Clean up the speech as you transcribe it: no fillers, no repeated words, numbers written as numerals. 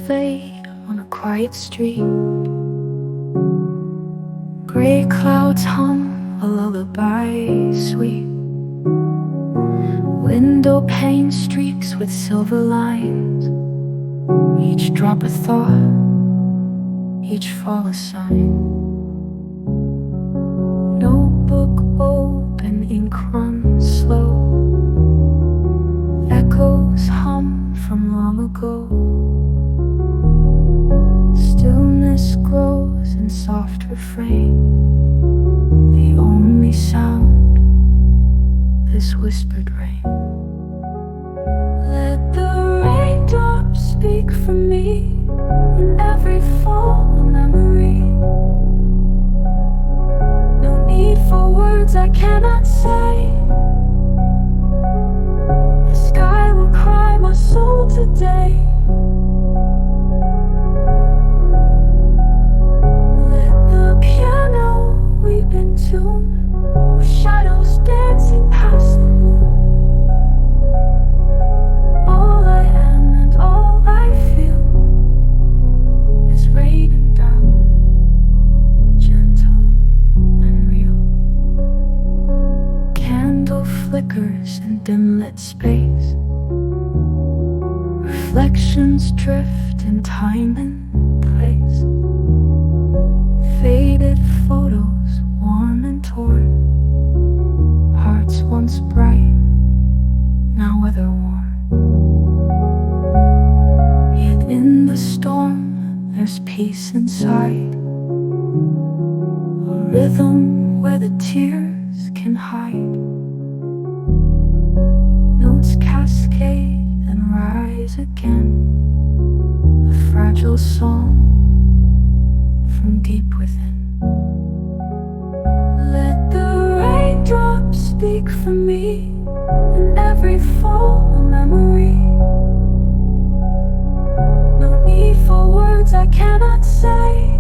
fade on a quiet street. Gray clouds hum a lullaby sweet. Window pane streaks with silver lines, each drop a thought, each fall a sign. Notebook open, ink runs slow. Echoes hum from long ago. Stillness grows in soft refrain. The only sound, this whispered rain. Let the raindrops speak for me. In every fall, a memory. No need for words I cannot say. The sky will cry my soul today. Let the piano weep in tune, with shadows dancing past the moon. All I am and all I feel is raining down, gentle and real. Candle flickers in dim-lit space. Reflections drift in time and place. Faded photos, worn and torn. Hearts once bright, now weather-worn. Yet in the storm, there's peace inside. A rhythm where the tears can hide. Notes cascade and rise again. A fragile song from deep within. Let the raindrops speak for me. In every fall, a memory. No need for words I cannot say.